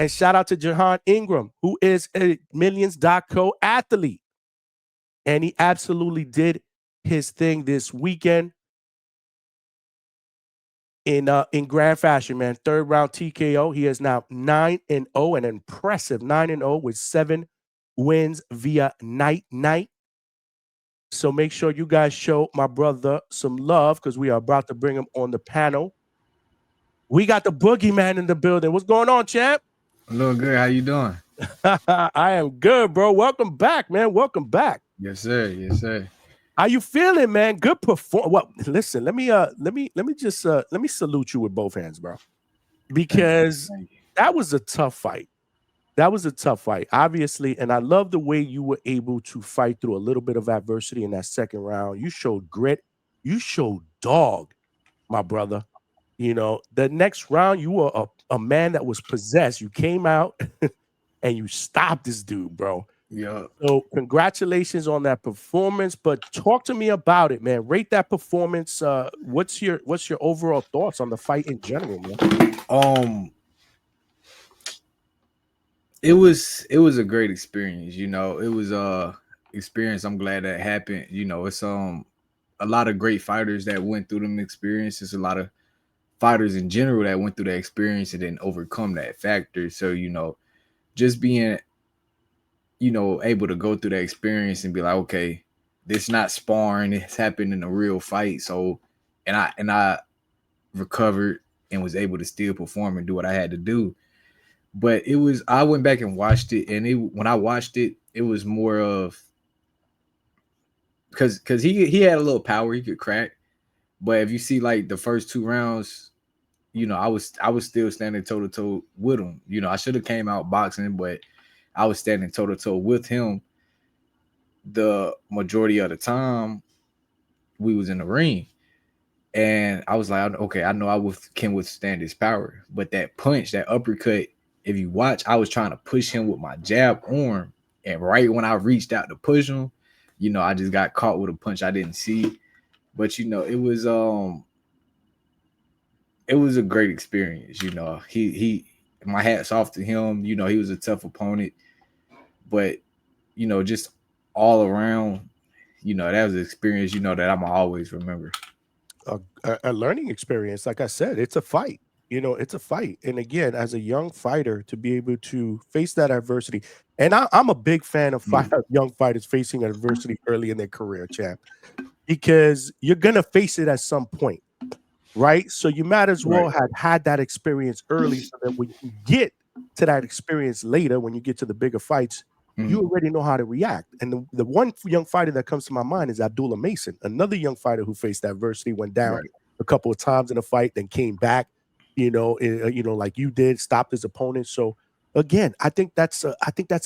And shout out to Jahan Ingram, who is a Millions.co athlete. And he absolutely did his thing this weekend in grand fashion, man. Third round TKO. He is now 9-0, an impressive 9-0 with 7 wins via night. So make sure you guys show my brother some love because we are about to bring him on the panel. We got the Boogeyman in the building. What's going on, champ? A little good. How you doing? I am good, bro. Welcome back, man. Welcome back. Yes, sir. Yes, sir. How you feeling, man? Good perform. Well, listen. Let me salute you with both hands, bro, Thank you. because Thank you. that was a tough fight. That was a tough fight, obviously, and I love the way you were able to fight through a little bit of adversity in that second round. You showed grit. You showed dog, my brother. The next round, you were a man that was possessed. You came out and you stopped this dude, bro. Yeah. So congratulations on that performance. But talk to me about it, man. Rate that performance. What's your overall thoughts on the fight in general, man? Um, it was a great experience. It was experience. I'm glad that happened. It's a lot of great fighters that went through them experiences. A lot of fighters in general that went through that experience and then overcome that factor. So just being able to go through that experience and be like, okay, this not sparring, it's happened in a real fight. So and I recovered and was able to still perform and do what I had to do. But I went back and watched it, and when I watched it, it was more of because he had a little power he could crack. But if you see like the first 2 rounds, I was still standing toe to toe with him. I should have came out boxing, but I was standing toe to toe with him the majority of the time we was in the ring. And I was like, okay, I know can withstand his power. But that punch, that uppercut, if you watch, I was trying to push him with my jab arm. And right when I reached out to push him, I just got caught with a punch I didn't see. But it was a great experience. He my hats off to him. He was a tough opponent. But, just all around, that was an experience, that I'm always remember. A learning experience. Like I said, it's a fight. It's a fight. And again, as a young fighter, to be able to face that adversity, and I'm a big fan of young fighters facing adversity early in their career, champ, because you're gonna face it at some point, right? So you might as well Right. have had that experience early, so that when you get to that experience later, when you get to the bigger fights, you Mhm. already know how to react. And the one young fighter that comes to my mind is Abdullah Mason, another young fighter who faced adversity, went down Right. a couple of times in a fight, then came back. Like you did, stopped his opponent. So again, I think that's a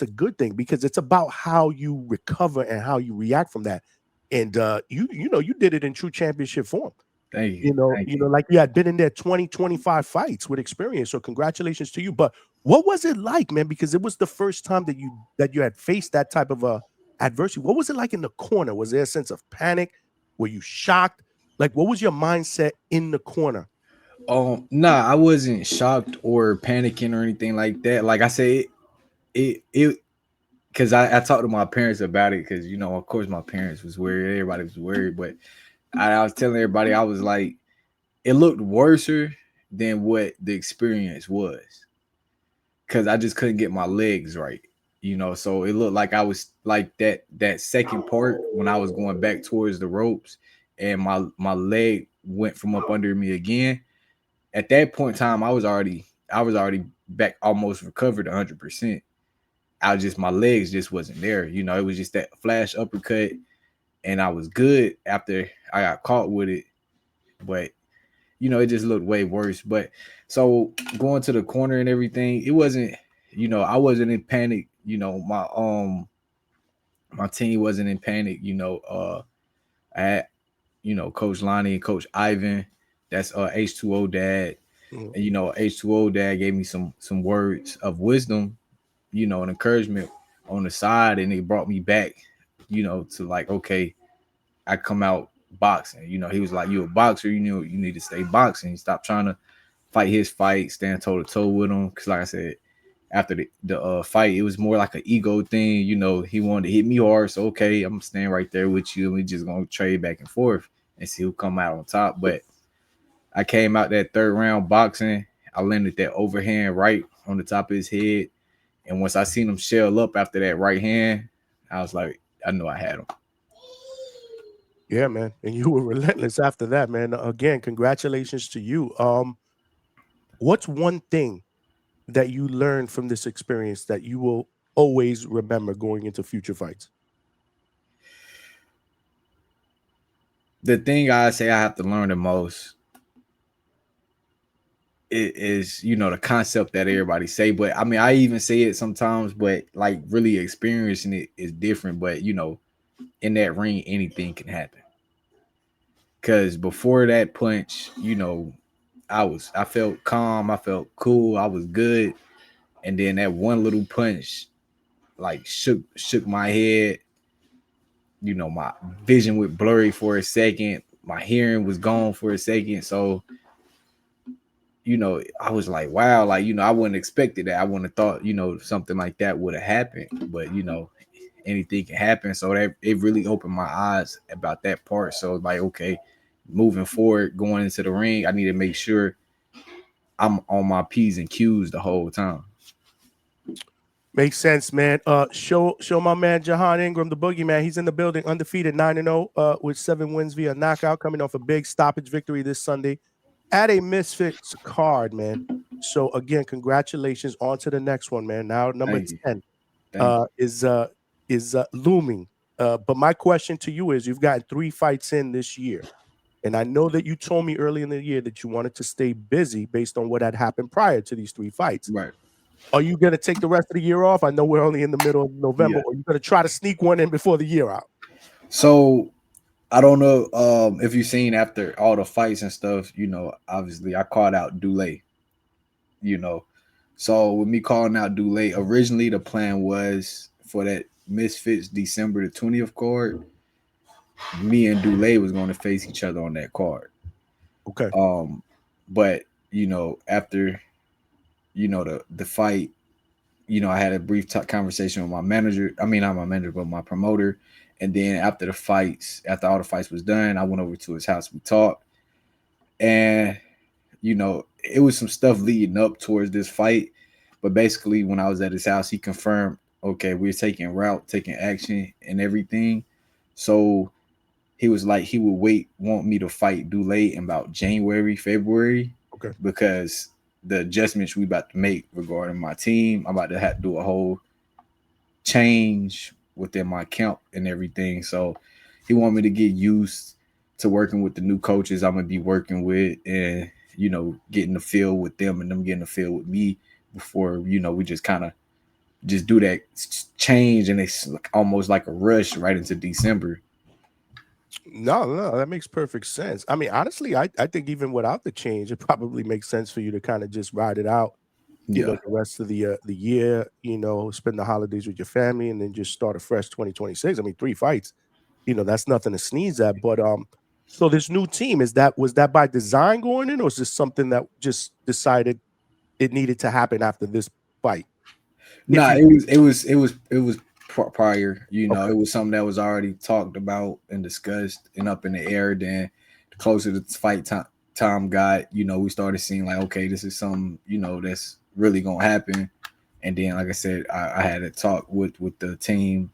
good thing because it's about how you recover and how you react from that. And you did it in true championship form. Thank you. Thank you. Like you had been in there 20, 25 fights with experience. So congratulations to you. But what was it like, man? Because it was the first time that you had faced that type of adversity. What was it like in the corner? Was there a sense of panic? Were you shocked? Like, what was your mindset in the corner? Nah, I wasn't shocked or panicking or anything like that. Like I said, it because I talked to my parents about it because of course my parents was worried, everybody was worried, but I was telling everybody I was like, it looked worser than what the experience was because I just couldn't get my legs right. So it looked like I was like that second part when I was going back towards the ropes and my leg went from up under me again. At that point in time, I was already back, almost recovered 100%. I just my legs just wasn't there. It was just that flash uppercut, and I was good after I got caught with it. But it just looked way worse. But so going to the corner and everything, it wasn't. I wasn't in panic. My team wasn't in panic. I had Coach Lonnie and Coach Ivan. That's H2O dad. Mhm. And H2O dad gave me some words of wisdom, and encouragement on the side, and it brought me back, to like, okay, I come out boxing. He was like, you a boxer, you need to stay boxing. Stop trying to fight his fight, stand toe to toe with him. Cause like I said, after the fight. It was more like an ego thing. You know, he wanted to hit me hard, so okay, I'm staying right there with you, and we just gonna trade back and forth and see who come out on top. But I came out that third round boxing. I landed that overhand right on the top of his head, and once I seen him shell up after that right hand, I was like, I knew I had him. Yeah, man. And you were relentless after that, man. Again, congratulations to you. What's one thing that you learned from this experience that you will always remember going into future fights? The thing I say I have to learn the most is the concept that everybody say, but I mean I even say it sometimes, but like really experiencing it is different. But in that ring anything can happen, because before that punch, I felt calm, I felt cool, I was good, and then that one little punch like shook my head. My vision went blurry for a second, my hearing was gone for a second. So I was like, wow, like, I wouldn't expected that. I wouldn't have thought, something like that would have happened. But anything can happen. So that it really opened my eyes about that part. So like, okay, moving forward, going into the ring, I need to make sure I'm on my P's and Q's the whole time. Makes sense, man. Show my man Jahan Ingram, the Boogeyman. He's in the building, undefeated, 9-0, with 7 wins via knockout, coming off a big stoppage victory this Sunday at a Misfits card, man. So again, congratulations. On to the next one, man. Now number Thank you. 10 Thank you. is looming. But my question to you is: you've gotten 3 fights in this year, and I know that you told me early in the year that you wanted to stay busy based on what had happened prior to these 3 fights. Right. Are you going to take the rest of the year off? I know we're only in the middle of November. Yeah. Or are you going to try to sneak one in before the year out? So I don't know if you've seen after all the fights and stuff, obviously I called out Dulé, you know. So with me calling out Dulé, originally the plan was for that Misfits December the 20th card, me and Dulé was going to face each other on that card. Okay. But after the fight, I had a brief conversation with my manager. I mean, not my manager, but my promoter. And then after all the fights was done, I went over to his house. We talked, and it was some stuff leading up towards this fight. But basically, when I was at his house, he confirmed, okay, we're taking action and everything. So he was like, he would want me to fight Dulé in about January, February, Okay. because the adjustments we about to make regarding my team, I'm about to have to do a whole change within my camp and everything. So he wanted me to get used to working with the new coaches I'm gonna be working with, and getting the feel with them and them getting the feel with me before we just kind of just do that change, and it's almost like a rush right into December. No, that makes perfect sense. I mean, honestly, I think even without the change, it probably makes sense for you to kind of just ride it out, Yeah. the rest of the year, spend the holidays with your family and then just start a fresh 2026. I mean, 3 fights, that's nothing to sneeze at. But so this new team, was that by design going in, or is this something that just decided it needed to happen after this fight? If Nah, you it was prior. Okay. It was something that was already talked about and discussed and up in the air. Then the closer the fight time got, we started seeing like, okay, this is something that's really gonna happen. And then, like I said, I had a talk with the team,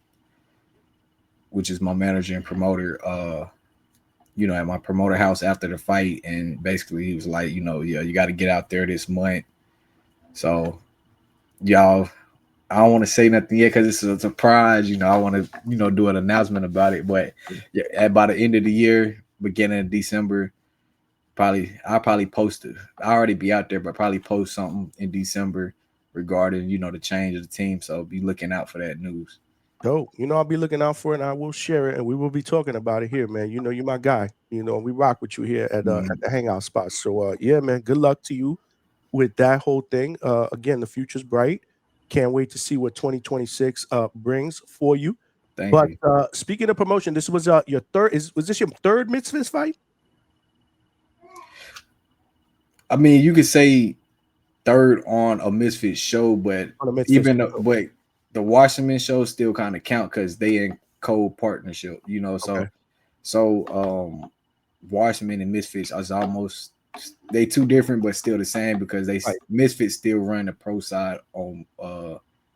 which is my manager and promoter. At my promoter house after the fight, and basically he was like, yeah, you got to get out there this month. So y'all, I don't want to say nothing yet because it's a surprise. I want to, do an announcement about it. But yeah, by the end of the year, beginning of December, I'll probably post it. I already be out there, but probably post something in December regarding, the change of the team. So be looking out for that news. Dope. I'll be looking out for it and I will share it and we will be talking about it here, man. You're my guy. We rock with you here at Mm, the hangout spot. So yeah, man, good luck to you with that whole thing. Again, the future's bright. Can't wait to see what 2026 brings for you. thank But you. speaking of promotion, this was your third was this your third Mitzvahs fight? I mean, you could say third on a Misfit show, but On the Misfits. even though, but the Washington show still kind of count because they in co-partnership, you know. Okay. So Washington and Misfits is almost they two different but still the same because they Right. Misfits still run the pro side on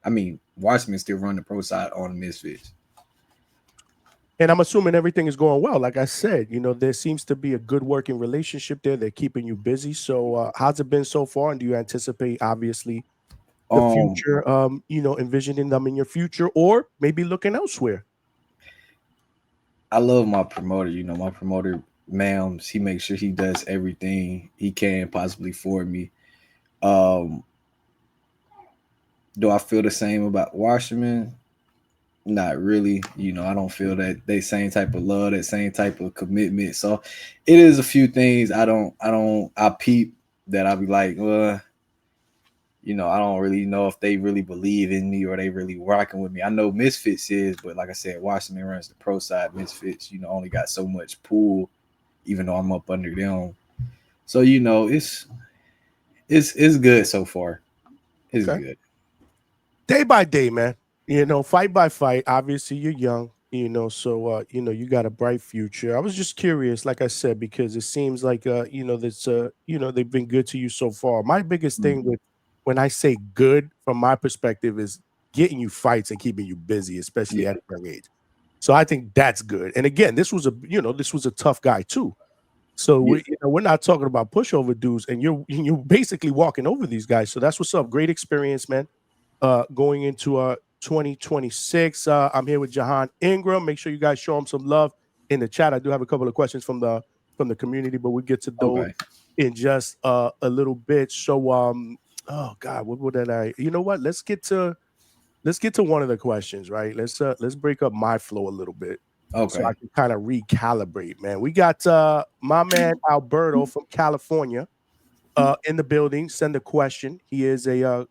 I mean Washington still run the pro side on Misfits. And I'm assuming everything is going well. Like I said, there seems to be a good working relationship there. They're keeping you busy. So, how's it been so far? And do you anticipate, obviously, the Um future, envisioning them in your future or maybe looking elsewhere? I love my promoter, you know, my promoter Mams, he makes sure he does everything he can possibly for me. Um do I feel the same about Washington? Not really. You know, I don't feel that they same type of love, that same type of commitment. So it is a few things I peep that I'll be like, well, you know, I don't really know if they really believe in me or they really rocking with me. I know Misfits is, but like I said, Washington runs the pro side. Misfits, you know, only got so much pull, even though I'm up under them. So, you know, it's good so far. It's Okay. good. Day by day, man. Fight by fight. Obviously, you're young. So you got a bright future. I was just curious, like I said, because it seems like that's they've been good to you so far. My biggest thing Mhm. with when I say good from my perspective is getting you fights and keeping you busy, especially Yeah. at a young age. So I think that's good. And again, this was a tough guy too. So Yeah. we're not talking about pushover dudes, and you're basically walking over these guys. So that's what's up. Great experience, man. Going into 2026. I'm here with Jahan Ingram. Make sure you guys show him some love in the chat. I do have a couple of questions from the community, but we get to those Okay. in just a little bit. So oh God, what would I? You know what? Let's get to one of the questions, right? Let's break up my flow a little bit so I Okay. can kind of recalibrate, man. We got my man Alberto from California in the building. Send a question. He is a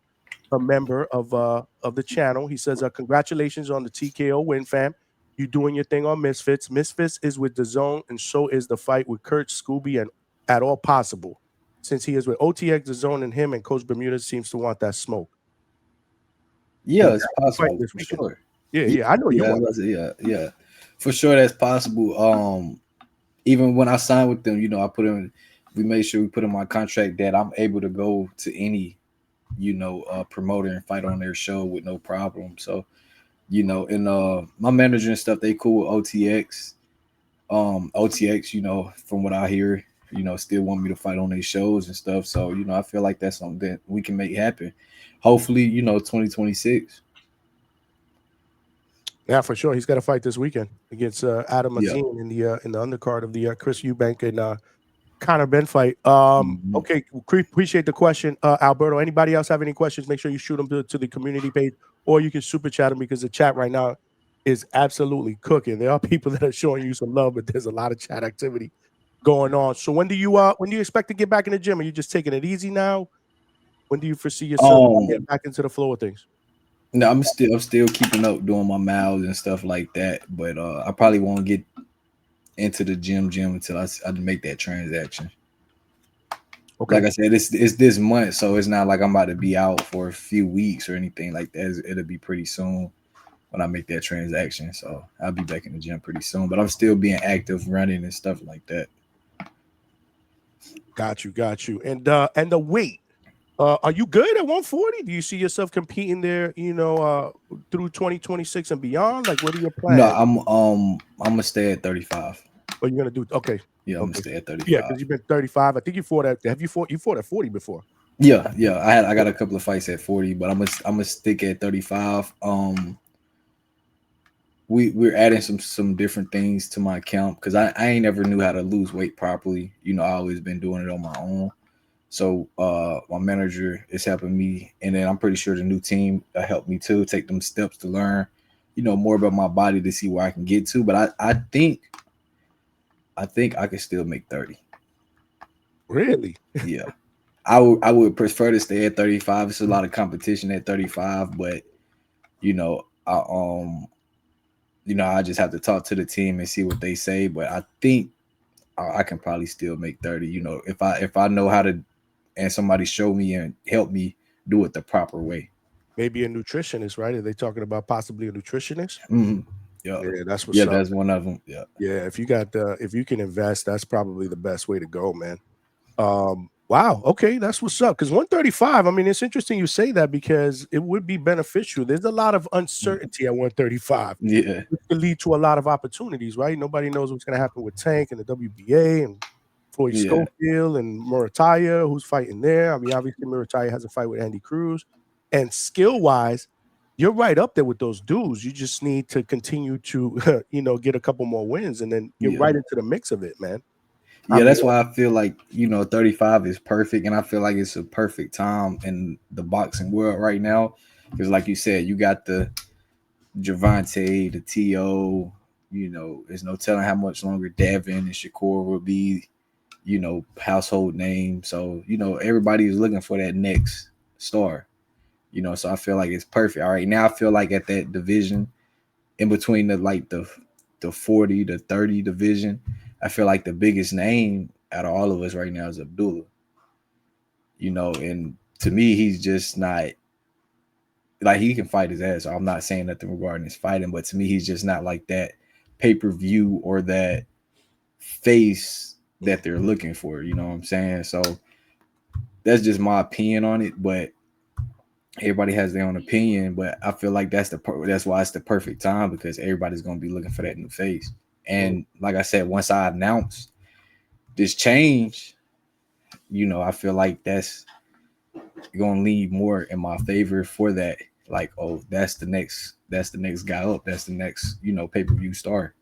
member of the channel. He says, "Congratulations on the TKO win, fam. You doing your thing on Misfits. Misfits is with the Zone, and so is the fight with Kurt, Scooby, and at all possible. Since he is with OTX, the Zone, and him and Coach Bermuda seems to want that smoke. Yeah, it's Exactly. Fighting possible this for weekend. sure. Yeah, Yeah, yeah. I know you yeah, want. yeah. For sure that's possible. Even when I signed with them, you know, we made sure we put in my contract that I'm able to go to any, promoter and fight on their show with no problem. So, you know, and my manager and stuff, they cool with OTX. OTX, you know, from what I hear, you know, still want me to fight on their shows and stuff. So, you know, I feel like that's something that we can make happen. Hopefully, you know, 2026. Yeah, for sure. He's got to fight this weekend against Adam Yeah. Azim in the undercard of the Chris Eubank and Conor Ben fight. Mhm. Okay, appreciate the question, Alberto. Anybody else have any questions? Make sure you shoot them to the community page, or you can super chat them because the chat right now is absolutely cooking. There are people that are showing you some love, but there's a lot of chat activity going on. So when do you expect to get back in the gym? Are you just taking it easy now? When do you foresee yourself Um, getting back into the flow of things? no, I'm still keeping up doing my miles and stuff like that, but I probably won't get into the gym until I make that transaction. Like Okay, I said, it's this month, so it's not like I'm about to be out for a few weeks or anything like that. It'll be pretty soon when I make that transaction. So I'll be back in the gym pretty soon. But I'm still being active, running and stuff like that. got you. And the weight. Are you good at 140? Do you see yourself competing there, through 2026 and beyond? Like, what are your No, plans? I'm gonna stay at 35. What are you gonna do? Okay, Yeah, I'm gonna okay, stay at yeah, 35. because you've been 35. I think you fought at. Have you fought at 40 before? Yeah. I Yeah. got a couple of fights at 40, but I'm gonna stick at 35. We're adding some different things to my account because I ain't never knew how to lose weight properly. You know, I always been doing it on my own. So my manager is helping me, and then I'm pretty sure the new team helped me too take them steps to learn, you know, more about my body to see where I can get to. But I think I can still make 30. Really? Yeah, I would prefer to stay at 35. It's a lot of competition at 35, but you know, I just have to talk to the team and see what they say. But I think I can probably still make 30. You know, if I know how to and somebody show me and help me do it the proper way. Maybe a nutritionist, right? Are they talking about possibly a nutritionist? Mm-hmm. Yeah, Yeah, that's yeah, what's up. that's one of them. Yeah, Yeah, if you can invest, that's probably the best way to go, man. Wow, okay, that's what's up. Because 135, I mean, it's interesting you say that because it would be beneficial. There's a lot of uncertainty at 135, yeah, which could lead to a lot of opportunities, right? Nobody knows what's going to happen with Tank and the WBA and Floyd yeah, Schofield and Murataya, who's fighting there. I mean, obviously, Murataya has a fight with Andy Cruz. And skill wise, you're right up there with those dudes. You just need to continue to, get a couple more wins and then get yeah. right into the mix of it, man. I Yeah, mean, that's why I feel like 35 is perfect, and I feel like it's a perfect time in the boxing world right now. Because, like you said, you got the Javante, the To. There's no telling how much longer Devin and Shakur will be. Household name. So everybody is looking for that next star. So I feel like it's perfect. All right, now I feel like at that division in between the 40 to 30 division, I feel like the biggest name out of all of us right now is Abdullah. And to me, he's just not like he can fight his ass. I'm not saying nothing regarding his fighting, but to me, he's just not like that pay-per-view or that face that they're looking for. You know what I'm saying? So that's just my opinion on it. But everybody has their own opinion. But I feel like that's why it's the perfect time because everybody's gonna be looking for that new face. mm. And like I said, once I announce this change, I feel like that's gonna lean more in my favor for that. Like, oh, that's the next guy up. That's the next, pay-per-view star.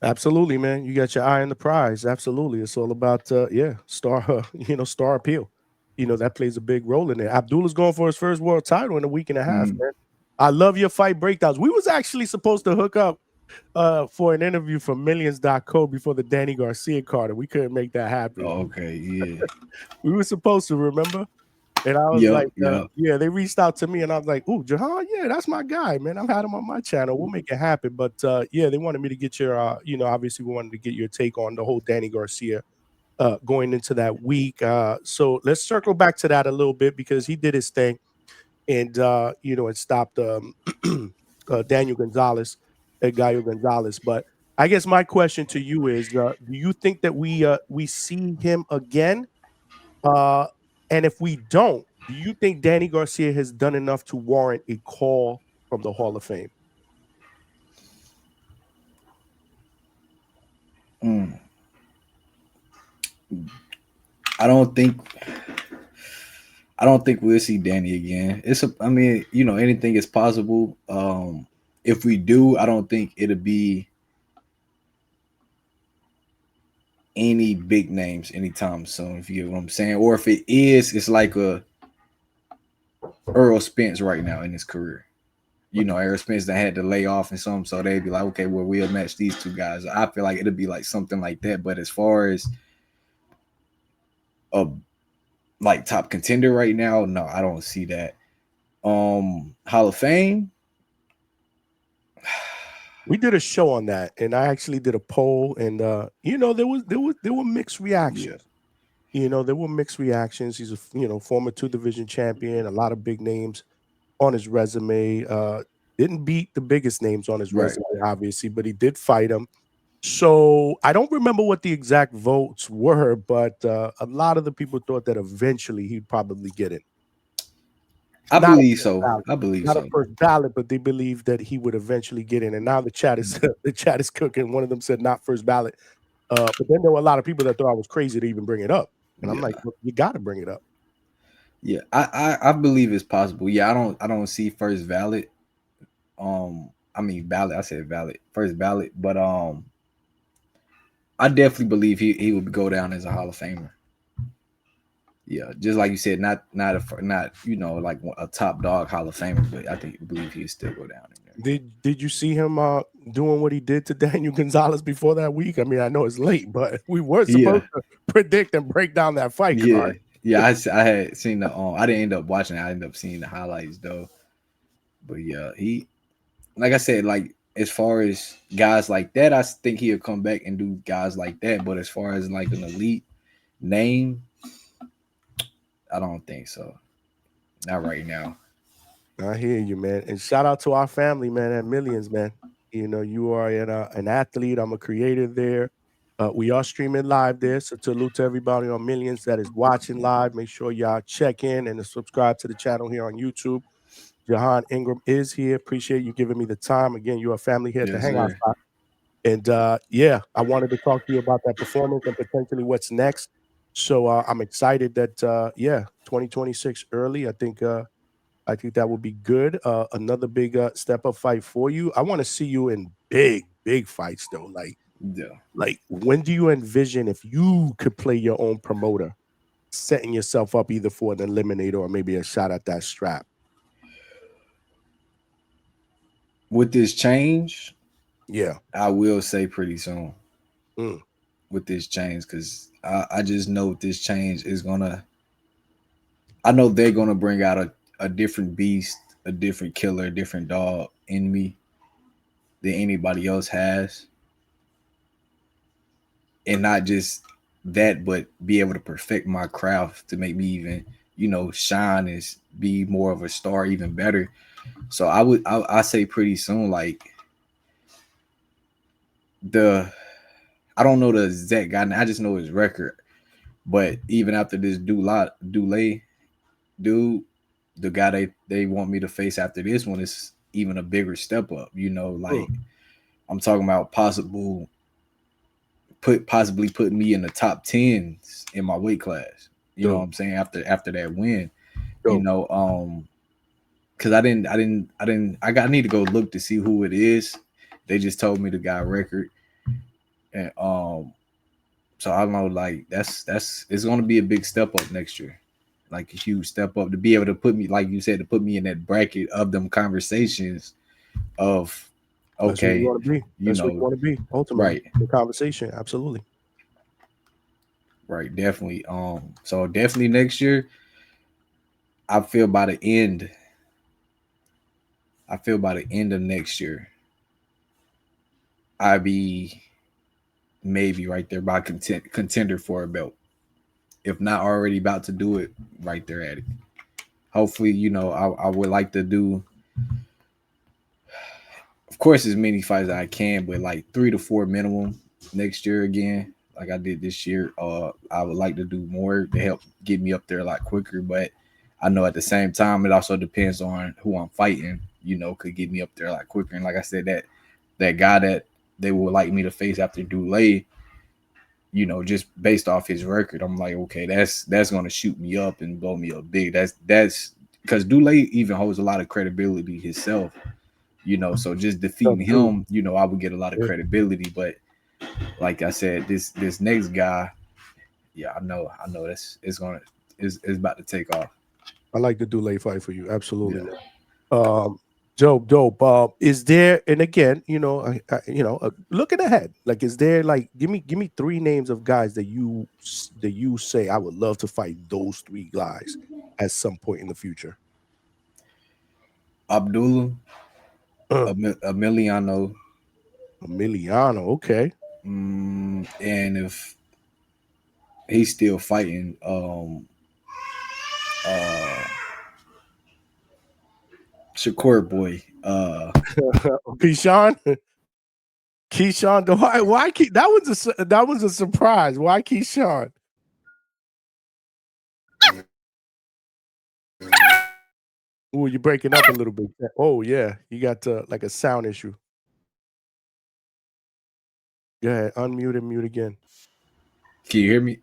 Absolutely, man. You got your eye on the prize. Absolutely. It's all about star star appeal. That plays a big role in there. Abdullah's going for his first world title in a week and a half, Mm. man. I love your fight breakdowns. We was actually supposed to hook up for an interview for millions.co before the Danny Garcia card, and we couldn't make that happen. Oh, okay, yeah. We were supposed to, remember? And I was Yep, like, yep. yeah, they reached out to me and I was like, ooh, Jahan, yeah, that's my guy, man. I've had him on my channel. We'll make it happen. But yeah, they wanted me to get your, obviously we wanted to get your take on the whole Danny Garcia going into that week. So let's circle back to that a little bit because he did his thing and, it stopped Daniel Gonzalez, Gallo Gonzalez. But I guess my question to you is, do you think that we see him again? Uh, and if we don't, do you think Danny Garcia has done enough to warrant a call from the Hall of Fame? Mm. I don't think I don't think we'll see Danny again. I mean, anything is possible. If we do, I don't think it'll be any big names anytime soon. If you get what I'm saying, or if it is, it's like a Earl Spence right now in his career. Earl Spence that had to lay off and something, so they'd be like, okay, well, we'll match these two guys. I feel like it'll be like something like that. But as far as a like top contender right now, no, I don't see that. Hall of Fame. We did a show on that, and I actually did a poll, and there were mixed Yeah, reactions. There were mixed reactions. He's a former two division champion, a lot of big names on his resume. Didn't beat the biggest names on his right. resume, obviously, but he did fight them. So I don't remember what the exact votes were, but a lot of the people thought that eventually he'd probably get it. I Not a believe first so. ballot, I believe not a so. first ballot, but they believe that he would eventually get in. And now the chat is the chat is cooking. One of them said not first ballot, but then there were a lot of people that thought I was crazy to even bring it up, and I'm like, Yeah, well, you got to bring it up. yeah. I believe it's possible. Yeah, I don't see first valid. I mean ballot. I said valid first ballot, but I definitely believe he would go down as a Hall of Famer. Yeah, just like you said, not like a top dog Hall of Famer, but I believe he'd still go down in there. Did you see him doing what he did to Daniel Gonzalez before that week? I mean, I know it's late, but we were Yeah, supposed to predict and break down that fight yeah, card. yeah. I had seen the I didn't end up watching it. I ended up seeing the highlights though. But yeah, he like I said, like as far as guys like that, I think he'll come back and do guys like that. But as far as like an elite name, I don't think so. Not right now. I hear you, man. And shout out to our family, man, at Millions, man. You know, you are an athlete. I'm a creator there. We are streaming live there. So salute to everybody on Millions that is watching live. Make sure y'all check in and subscribe to the channel here on YouTube. Jahan Ingram is here. Appreciate you giving me the time. Again, you're a family here at the Yes, Hangout sir. spot. And yeah, I wanted to talk to you about that performance and potentially what's next. So I'm excited that yeah, 2026 early. I think that would be good. Another big step up fight for you. I want to see you in big fights though. Yeah. Like when do you envision if you could play your own promoter, setting yourself up either for an eliminator or maybe a shot at that strap? With this change, Yeah. I will say pretty soon. Mm, With this change, because I just know this change is gonna. I know they're gonna bring out a different beast, a different killer, a different dog in me than anybody else has, and not just that, but be able to perfect my craft to make me even, shine and be more of a star, even better. So I say pretty soon, like the I don't know the exact guy. I just know his record. But even after this Dulay dude, the guy they want me to face after this one is even a bigger step up. mm, Like I'm talking about possibly putting me in the top tens in my weight class. You know what dope, I'm saying? After that win, you dope. know, because I need to go look to see who it is. They just told me the guy record, and so I know like that's it's gonna be a big step up next year, like a huge step up to be able to put me, like you said, to put me in that bracket of them conversations of That's where you okay, want to be. you That's where you know, want to be. Ultimately, right, the conversation. Absolutely. right, definitely. So definitely next year, I feel by the end, I feel by the end of next year, I be maybe right there by contender for a belt, if not already about to do it, right there at it. Hopefully, I would like to do, of course, as many fights as I can, but like 3 to 4 minimum next year again, like I did this year. I would like to do more to help get me up there a lot quicker, but I know at the same time it also depends on who I'm fighting. Could get me up there a lot quicker. And like I said, that guy that they would like me to face after Dulay, just based off his record, I'm like, okay, that's gonna shoot me up and blow me up big. That's because Dulay even holds a lot of credibility himself. So just Tough defeating dude. him, I would get a lot of Yeah. credibility. But like I said, this next guy, yeah, I know that's it's gonna is about to take off. I like to do late fight for you. Absolutely, Yeah. man. Um, dope, dope. Is there? And again, looking ahead, like, is there like, give me three names of guys that that you say I would love to fight those three guys at some point in the future. Abdullah, Uh, Emiliano, Emiliano, okay. and if he's still fighting, uh, Shakur boy, Keyshawn, Keyshawn, why that was a surprise. Why Keyshawn? Oh, you're breaking up a little bit. Oh yeah, you got like a sound issue. Go ahead, unmute and mute again. can you hear me?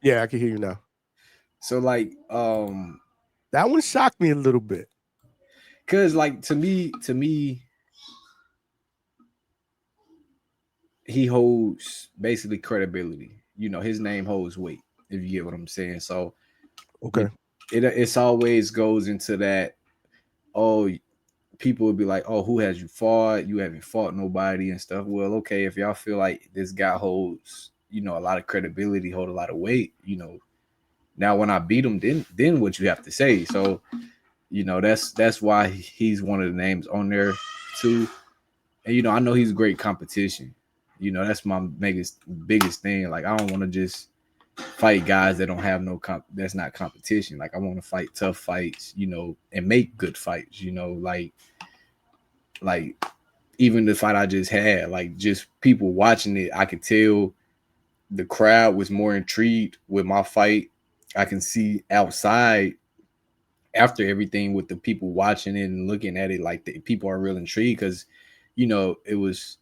Yeah, I can hear you now. So like, That one shocked me a little bit. cause like to me, he holds basically credibility. His name holds weight, if you get what I'm saying. So with Okay. it's always goes into that. Oh, people would be like, "Oh, who has you fought? You haven't fought nobody and stuff." Well, okay, if y'all feel like this guy holds, a lot of credibility, hold a lot of weight, now when I beat him, then what you have to say. So that's why he's one of the names on there too. And I know he's great competition. That's my biggest thing. Like I don't want to just fight guys that don't have no that's not competition. Like I want to fight tough fights, you know, and make good fights, you know, like even the fight I just had, like just people watching it, I could tell the crowd was more intrigued with my fight. I can see outside after everything with the people watching it and looking at it, like the people are real intrigued because, you know, it was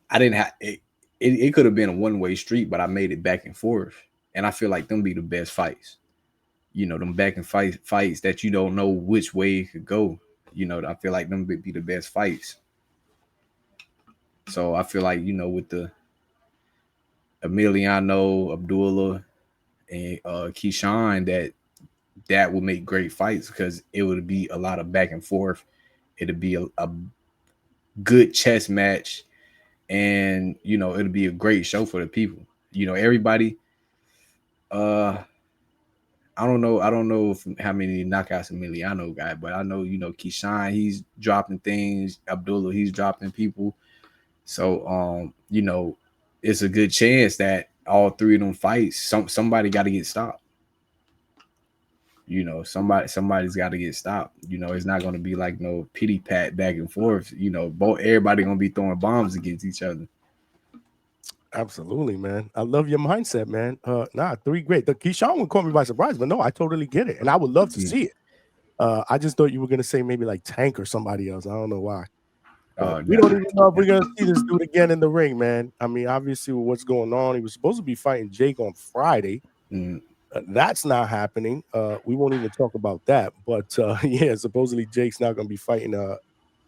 I didn't have it. It could have been a one-way street, but I made it back and forth, and I feel like them be the best fights. You know, them back and fights that you don't know which way it could go. You know, I feel like them be the best fights. So I feel like, you know, with the Emiliano, Abdullah, and Keyshawn, that would make great fights because it would be a lot of back and forth. It'd be a good chess match, and you know, it'd be a great show for the people. You know, everybody. Uh, I don't know if, how many knockouts Emiliano got, but I know, you know, Keyshawn, he's dropping things. Abdullah, he's dropping people. So, you know, it's a good chance that all three of them fights, somebody got to get stopped. You know, somebody's got to get stopped. You know, it's not going to be like no pity pat back and forth. You know, both everybody going to be throwing bombs against each other. Absolutely, man. I love your mindset, man. Nah, three great. The Keyshawn one caught me by surprise, but no, I totally get it, and I would love to Mm. see it. I just thought you were gonna say maybe like Tank or somebody else. I don't know why, but we don't Nah. even know if we're gonna see this dude again in the ring, man. I mean, obviously, with what's going on, he was supposed to be fighting Jake on Friday. Mm. That's not happening. We won't even talk about that. But yeah, supposedly Jake's not gonna be fighting.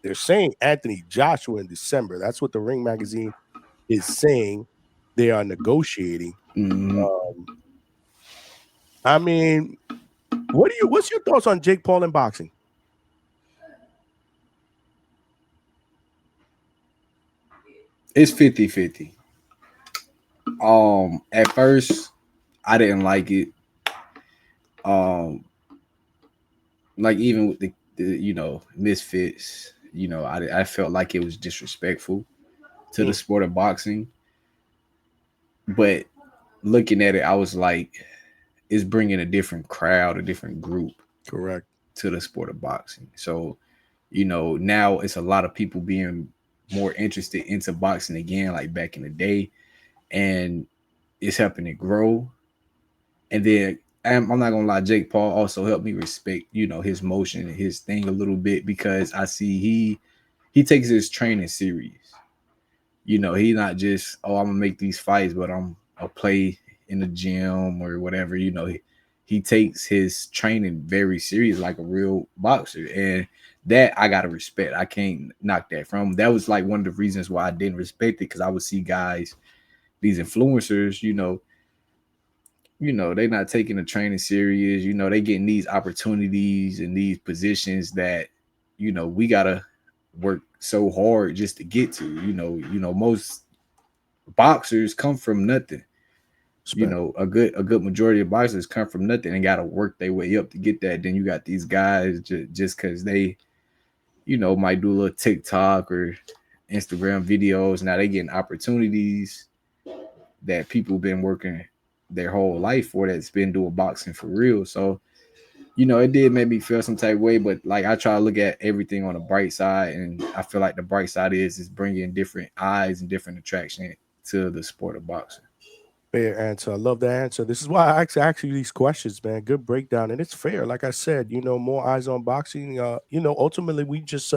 They're saying Anthony Joshua in December. That's what the Ring Magazine is saying. They are negotiating. Mm. Um, I mean, what's your thoughts on Jake Paul in boxing? It's 50-50. At first, I didn't like it. Um, like even with the you know, misfits, you know, I felt like it was disrespectful to the Mm, sport of boxing. But looking at it, I was like, it's bringing a different crowd, a different group correct. to the sport of boxing. So, you know, now it's a lot of people being more interested into boxing again, like back in the day, and it's helping it grow. And then I'm not gonna lie, Jake Paul also helped me respect, you know, his motion and his thing a little bit because I see he takes his training serious. You know, he not just, oh, I'm gonna make these fights, but I'll play in the gym or whatever. You know, he takes his training very serious, like a real boxer, and that I gotta respect. I can't knock that from him. That was like one of the reasons why I didn't respect it because I would see guys, these influencers, you know, they not taking the training serious. You know, they getting these opportunities and these positions that, you know, we gotta work so hard just to get to. You know, most boxers come from nothing. You Respect. know, a good majority of boxers come from nothing and gotta work their way up to get that. Then you got these guys just because they, you know, might do a little TikTok or Instagram videos. Now they getting opportunities that people been working their whole life for that's been doing boxing for real. So, you know, it did make me feel some type of way, but like I try to look at everything on the bright side, and I feel like the bright side is bringing different eyes and different attraction to the sport of boxing. Fair answer. I love that answer. This is why I ask you these questions, man. Good breakdown, and it's fair. Like I said, more eyes on boxing. Ultimately, we just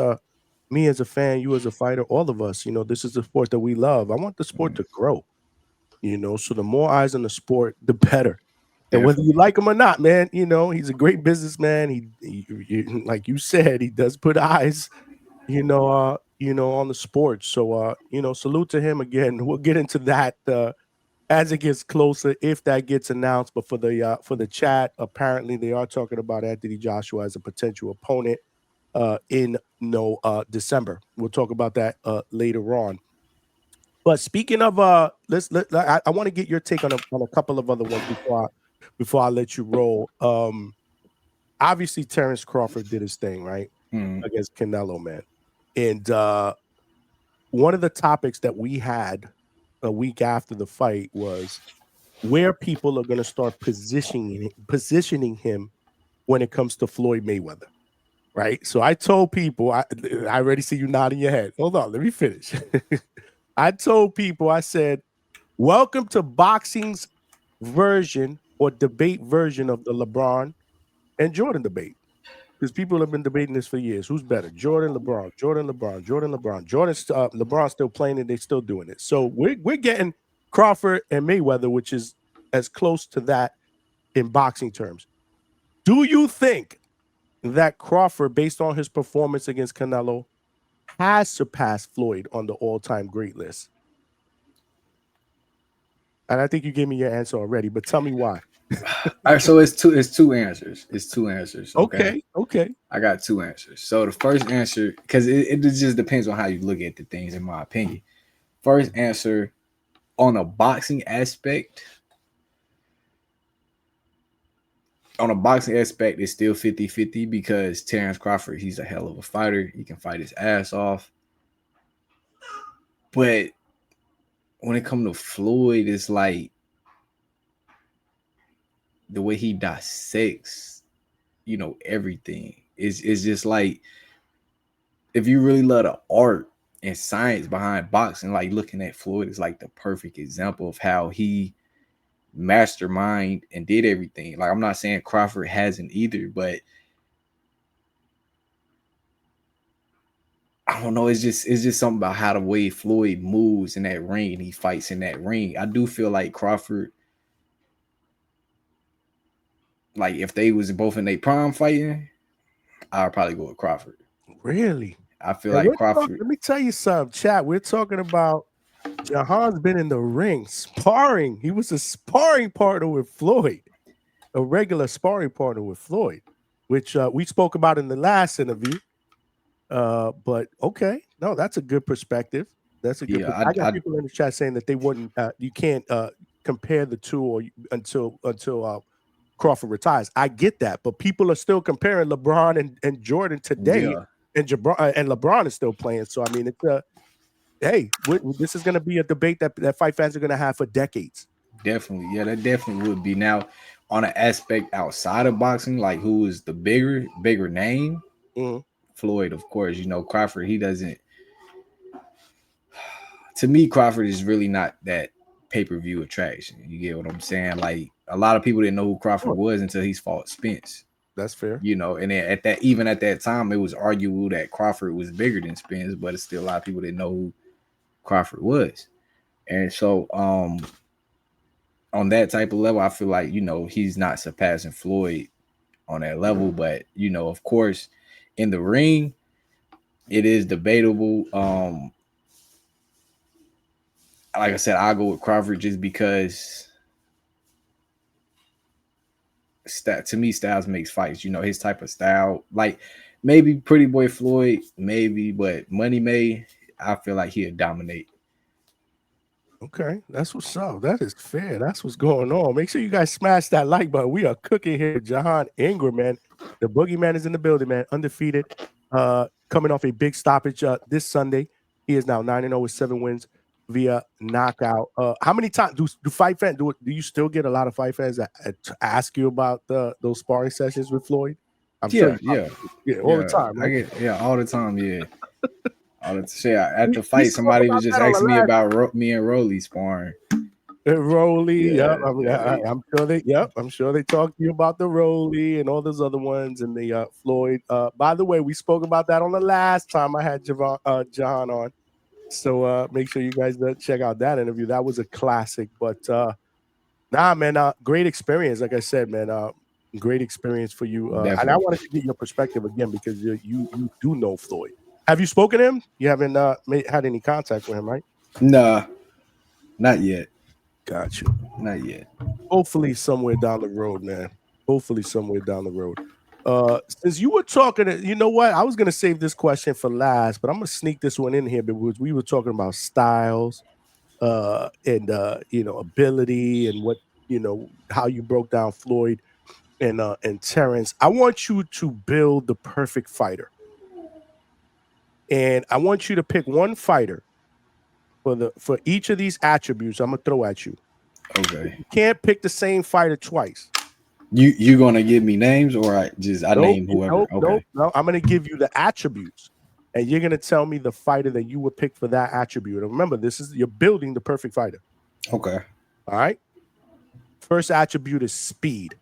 me as a fan, you as a fighter, all of us. This is the sport that we love. I want the sport Mm, to grow. So the more eyes on the sport, the better. And whether you definitely. like him or not, man, he's a great businessman. Like you said, he does put eyes, on the sport. So, salute to him again. We'll get into that as it gets closer, if that gets announced. But for the chat, apparently they are talking about Anthony Joshua as a potential opponent in December. We'll talk about that later on. But speaking of I want to get your take on a couple of other ones before I let you roll. Obviously Terrence Crawford did his thing, right? Mm, Against Canelo, man. And one of the topics that we had a week after the fight was where people are going to start positioning him when it comes to Floyd Mayweather, right? So I told people, I already see you nodding your head. Hold on, let me finish. I told people, I said, welcome to boxing's version or debate version of the LeBron and Jordan debate. Because people have been debating this for years. Who's better, Jordan, LeBron, Jordan, LeBron, Jordan, LeBron, LeBron's still playing and they're still doing it. So we're getting Crawford and Mayweather, which is as close to that in boxing terms. Do you think that Crawford, based on his performance against Canelo, has surpassed Floyd on the all-time great list? And I think you gave me your answer already, but tell me why. All right, so it's two answers. It's two answers. Okay. Okay. I got two answers. So the first answer, because it just depends on how you look at the things, in my opinion. First answer, on a boxing aspect, it's still 50-50 because Terrence Crawford, he's a hell of a fighter. He can fight his ass off. But when it comes to Floyd, it's like the way he dissects, everything. It's just like, if you really love the art and science behind boxing, like looking at Floyd is like the perfect example of how he mastermind and did everything. Like, I'm not saying Crawford hasn't either, but I don't know. It's just something about how the way Floyd moves in that ring and he fights in that ring. I do feel like Crawford, like if they was both in their prime fighting, I would probably go with Crawford. Really? I feel And like Crawford. let me tell you something, chat. We're talking about Jahan's been in the ring sparring. He was a sparring partner with Floyd, a regular sparring partner with Floyd, which we spoke about in the last interview. But okay, no, that's a good perspective. That's a good. Yeah, I got people in the chat saying that they wouldn't. You can't compare the two or until Crawford retires. I get that, but people are still comparing LeBron and Jordan today, yeah, and LeBron is still playing. So I mean, it's hey, this is going to be a debate that fight fans are going to have for decades. definitely. Yeah, that definitely would be. Now, on an aspect outside of boxing, like who is the bigger name? Mhm. Floyd, of course. Crawford, he doesn't. To me, Crawford is really not that pay-per-view attraction. You get what I'm saying? Like, a lot of people didn't know who Crawford was until he's fought Spence. That's fair. And then even at that time, it was arguable that Crawford was bigger than Spence, but it's still a lot of people didn't know who Crawford was. And so, on that type of level, I feel like, he's not surpassing Floyd on that level. But, of course, in the ring, it is debatable. Like I said, I'll go with Crawford just because to me, Styles makes fights. His type of style. Like, maybe Pretty Boy Floyd, maybe, but Money May, I feel like he'll dominate. Okay, that's what's up. That is fair. That's what's going on. Make sure you guys smash that like button. We are cooking here with Jahan Ingram, man. The Boogeyman is in the building, man. Undefeated. Coming off a big stoppage this Sunday. He is now 9-0 with 7 wins via knockout. How many times do fight fans do you still get a lot of fight fans that ask you about those sparring sessions with Floyd? I'm sure Yeah, you yeah, all the time, I right? get all the time. Yeah, all the shit. At the We fight, spoke somebody was about just that on the asking me last about me and Rolly sparring. Rolly, Yeah, yep. I'm sure I'm sure they talked to you about the Rolly and all those other ones and the Floyd. By the way, we spoke about that on the last time I had John on. So make sure you guys check out that interview. That was a classic. But nah, man, great experience. Like I said, man, great experience for you. And I definitely. wanted to get your perspective again because you do know Floyd. Have you spoken to him? You haven't had any contact with him, right? Nah, not yet. Got you. Not yet. Hopefully somewhere down the road, man. Hopefully somewhere down the road. Since you were talking, you know what? I was gonna save this question for last, but I'm gonna sneak this one in here because we were talking about styles, and ability and what how you broke down Floyd and Terrence. I want you to build the perfect fighter, and I want you to pick one fighter for each of these attributes I'm gonna throw at you. Okay. You can't pick the same fighter twice. You gonna give me names or I name whoever? Okay. No. I'm gonna give you the attributes, and you're gonna tell me the fighter that you would pick for that attribute. And remember, you're building the perfect fighter. Okay. All right. First attribute is speed.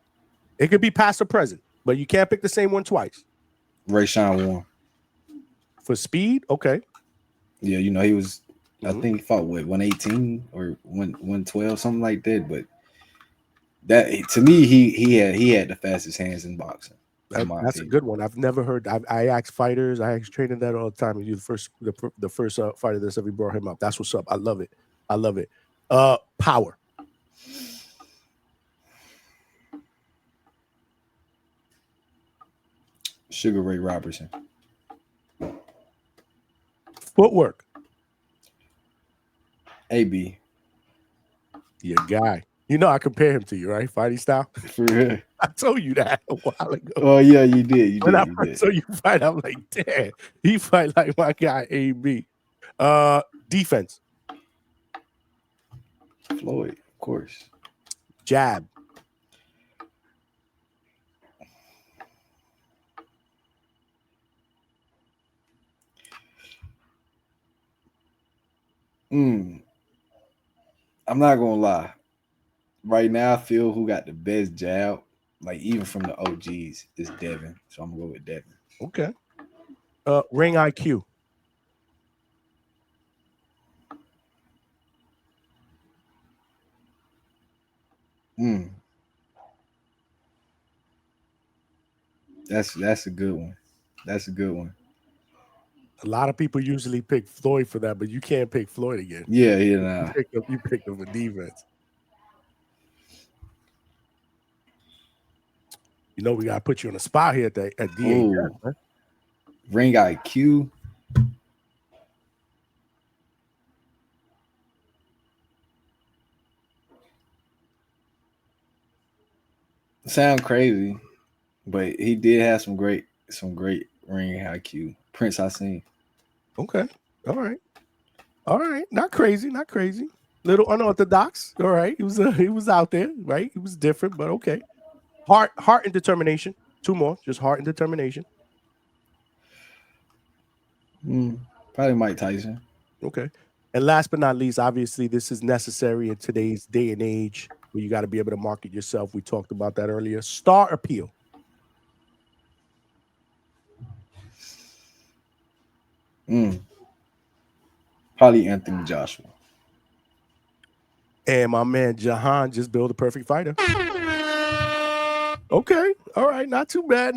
It could be past or present, but you can't pick the same one twice. Rayshawn Warren. For speed, okay. Yeah, he was. I think he fought what 118 or 112, something like that. But that to me, he had the fastest hands in boxing. In my That's a opinion. good one. I've never heard. I ask fighters. I ask trainers that all the time. You're the first fighter that's ever brought him up. That's what's up. I love it. I love it. Power. Sugar Ray Robertson. Footwork. AB. Your guy. You know I compare him to you, right? Fighting style. For real. I told you that a while ago. Oh yeah, you did. When I first saw you fight, I'm like, damn, he fight like my guy AB. Defense. Floyd, of course. Jab. I'm not gonna lie. Right now, I feel who got the best jab, like even from the OGs, is Devin. So I'm gonna go with Devin. Okay. Ring IQ. That's a good one. That's a good one. A lot of people usually pick Floyd for that, but you can't pick Floyd again. Yeah, You picked up a defense. You know we gotta put you on the spot here at DHS, man. Ring IQ. Sound crazy, but he did have some great ring IQ. Prince Hassan. Okay. All right. Not crazy. Little unorthodox. All right. He was out there, right? He was different, but okay. Heart and determination. Two more. Just heart and determination. Probably Mike Tyson. Okay. And last but not least, obviously, this is necessary in today's day and age where you got to be able to market yourself. We talked about that earlier. Star appeal. Probably Anthony Joshua. And my man Jahan just built a perfect fighter. Okay. All right. Not too bad.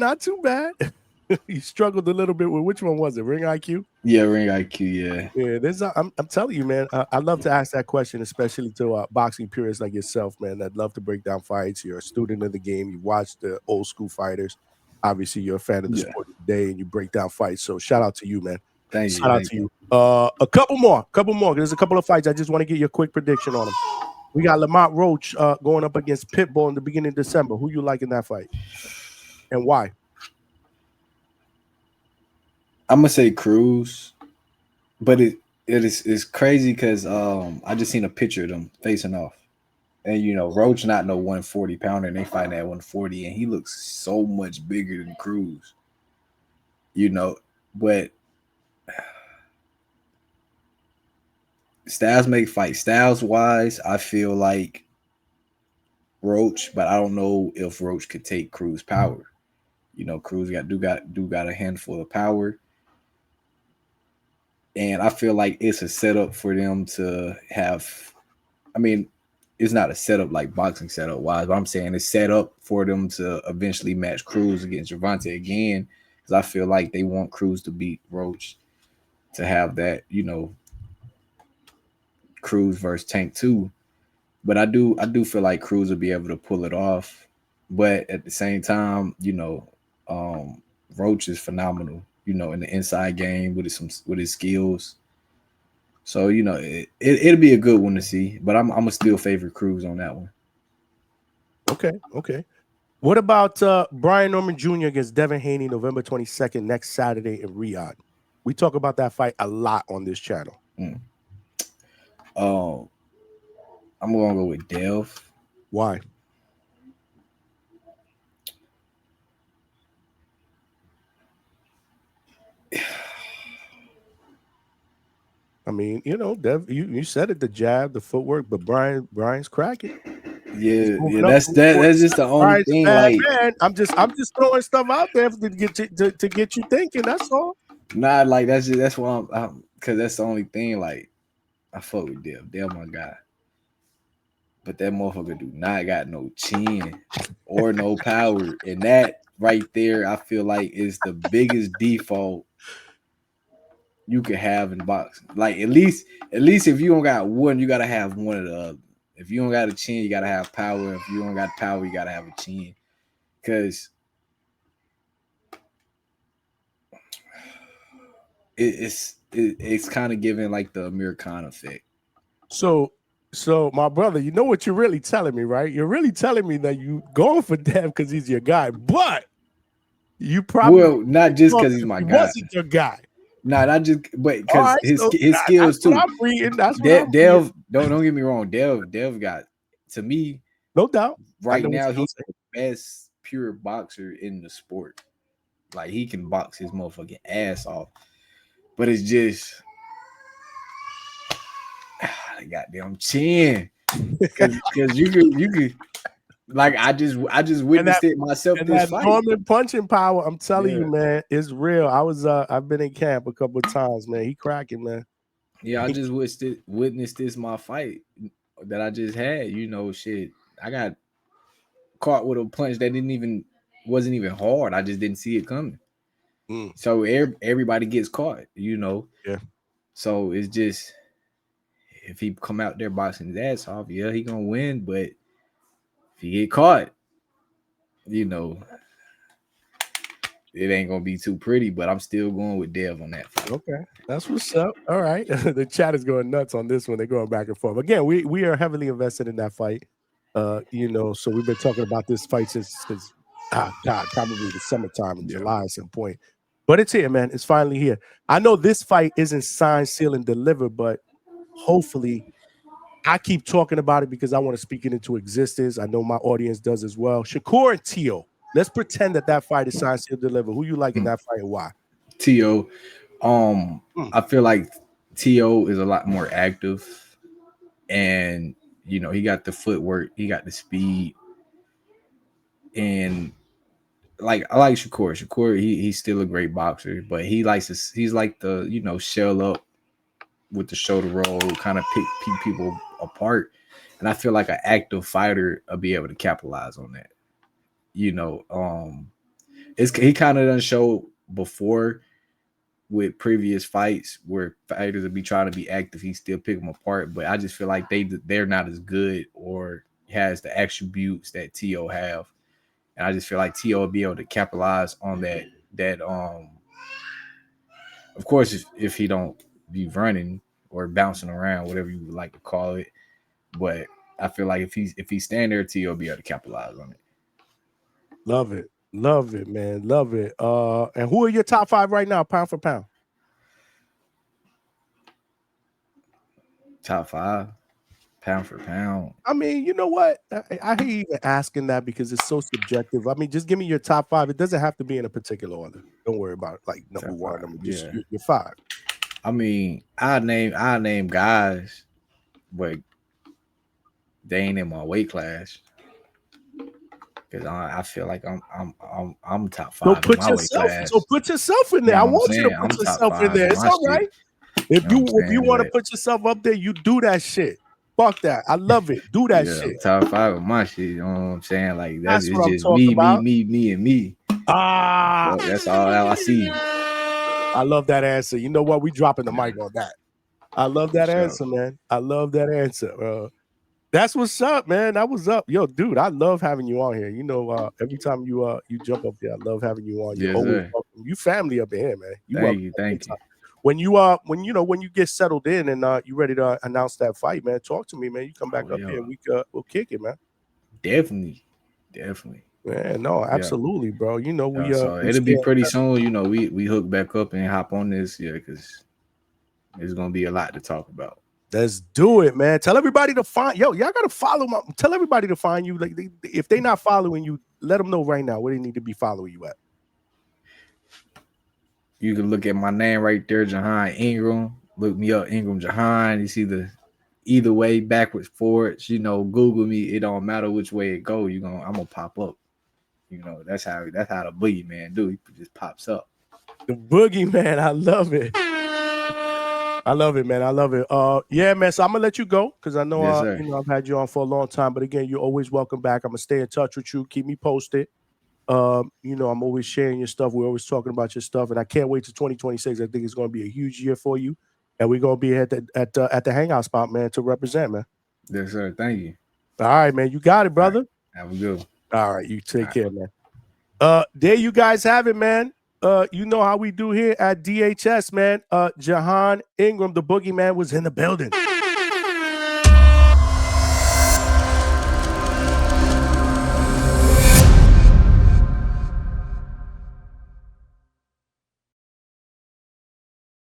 He struggled a little bit with which one was it? Ring IQ? Yeah, ring IQ, yeah. There's I'm telling you, man, I love to ask that question, especially to boxing purists like yourself, man, that love to break down fights. You're a student of the game. You watch the old school fighters. Obviously, you're a fan of the sport today and you break down fights. So shout out to you, man. Shout out to you. A couple more. There's a couple of fights. I just want to get your quick prediction on them. We got Lamont Roach going up against Pitbull in the beginning of December. Who you like in that fight? And why? I'm gonna say Cruz, but it's crazy because I just seen a picture of them facing off, and Roach not no 140 pounder, and they fighting at 140, and he looks so much bigger than Cruz, but styles make fights. Styles wise, I feel like Roach, but I don't know if Roach could take Cruz power. Cruz got a handful of power. And I feel like it's a setup for them to have. I mean, it's not a setup like boxing setup wise, but I'm saying it's set up for them to eventually match Cruz against Gervonta again. Because I feel like they want Cruz to beat Roach to have that, Cruz versus Tank 2. But I do feel like Cruz will be able to pull it off. But at the same time, Roach is phenomenal, in the inside game with his skills. So it'll be a good one to see, but I'm gonna still favor Cruz on that one. Okay. What about Brian Norman Jr. against Devin Haney, November 22nd, next Saturday in Riyadh? We talk about that fight a lot on this channel. I'm gonna go with Dev. Why? I mean, Dev, you said it, the jab, the footwork, but Brian's cracking. He's Yeah. moving up That's from that. That's just 47. the only Brian's a thing. bad Like, man. I'm just throwing stuff out there to get you thinking. That's all. not like that's why because that's the only thing. Like, I fuck with Dev. Dev my guy. But that motherfucker do not got no chin or no power, and that right there, I feel like is the biggest default you could have in boxing. Like at least if you don't got one, you gotta have one of the other. If you don't got a chin, you gotta have power. If you don't got power, you gotta have a chin. Cause it's kind of giving like the Amir Khan effect. So, my brother, you know what you're really telling me, right? You're really telling me that you going for Dev because he's your guy, but you probably Well, not just thought because he's if my he guy. wasn't your guy. Nah, not just but All because right, so his that's skills what too. I'm reading. That's what I'm reading. Dev, don't get me wrong. Dev got, to me No doubt. I right know what now, you're gonna he's say. the best pure boxer in the sport. Like, he can box his motherfucking ass off. But it's just the goddamn chin. Cause you could like I just And that witnessed it myself and this that fight. Norman punching power, I'm telling Yeah. you, man, it's real. I've been in camp a couple of times, man. He cracking, man. Yeah, I just witnessed this my fight that I just had. Shit. I got caught with a punch that wasn't even hard. I just didn't see it coming. Mm, So everybody gets caught. yeah, So it's just, if he come out there boxing his ass off, yeah, he gonna win. But if he get caught, you know, it ain't gonna be too pretty. But I'm still going with Dev on that fight. okay. That's what's up. All right. The chat is going nuts on this one. They're going back and forth. Again, we are heavily invested in that fight. So we've been talking about this fight since God, probably the summertime in Yeah. July at some point. But it's here, man. It's finally here. I know this fight isn't signed, sealed, and delivered, but hopefully I keep talking about it because I want to speak it into existence. I know my audience does as well. Shakur and Tio. Let's pretend that fight is signed, sealed, delivered. Who you like in that fight and why? To Hmm. I feel like To is a lot more active, and he got the footwork, he got the speed, and like, I like Shakur. Shakur, he's still a great boxer, but he's like the shell up with the shoulder roll, kind of pick people apart. And I feel like an active fighter will be able to capitalize on that. You know, it's he kind of done show before with previous fights where fighters would be trying to be active, he still pick them apart. But I just feel like they're not as good or has the attributes that To have, and I just feel like To will be able to capitalize on that. That of course, if he don't be running or bouncing around, whatever you would like to call it. But I feel like if he's stand there, To will be able to capitalize on it. Love it. Love it, man. Love it. And who are your top five right now, pound for pound? Top 5, pound for pound. I mean, you know what? I hate even asking that because it's so subjective. I mean, just give me your top five. It doesn't have to be in a particular order. Don't worry about it, like number Top one, 5. number just Yeah. your five. I mean, I name guys, but they ain't in my weight class because I feel like I'm top So 5 in put my weight yourself. So class. put yourself in You there. I know what I'm want you to saying? put I'm top yourself in 5 there. in It's my all shit. right. If You know you what I'm if you saying? want to But put yourself up there, you do that shit. Fuck that. I love it. Do that yeah, shit. I'm top 5 in my shit. You know what I'm saying? Like, That's it's what I'm just talking me, me, about. me, me, and me. Ah, That's all I see. I love that answer. You know what? We dropping the Yeah, mic on that. I love for that sure. answer, man. I love that answer. That's what's up, man. That was up. Yo, dude, I love having you on here. Every time you jump up here, I love having you on. You're Yes, always sir. welcome. You family up in here, man. You Thank welcome you, thank you. anytime. When you get settled in and you ready to announce that fight, man, talk to me, man. You come back Oh up yeah, here, we'll kick it, man. definitely, definitely. Yeah, no, Yeah. absolutely, bro. So We it'll be still pretty soon. We hook back up and hop on this. Yeah, because there's gonna be a lot to talk about. Let's do it, man. Tell everybody to find y'all gotta follow tell everybody to find you. Like if they not following you, let them know right now where they need to be following you at. You can look at my name right there, Jahan Ingram. Look me up, Ingram Jahan. You see either way, backwards, forwards. Google me. It don't matter which way it go. I'm gonna pop up. That's how the Boogeyman do. He just pops up. The Boogeyman, I love it. I love it, man. I love it. Yeah, man. So I'm gonna let you go because I know, Yes, sir. I've had you on for a long time. But again, you're always welcome back. I'm gonna stay in touch with you. Keep me posted. I'm always sharing your stuff. We're always talking about your stuff, and I can't wait to 2026. I think it's gonna be a huge year for you, and we're gonna be at the Hangout spot, man, to represent, man. Yes, sir. Thank you. All right, man. You got it, brother. Have a good one. All right, you take care, man. There you guys have it, man. You know how we do here at DHS, man. Jahan Ingram, the Boogeyman, was in the building.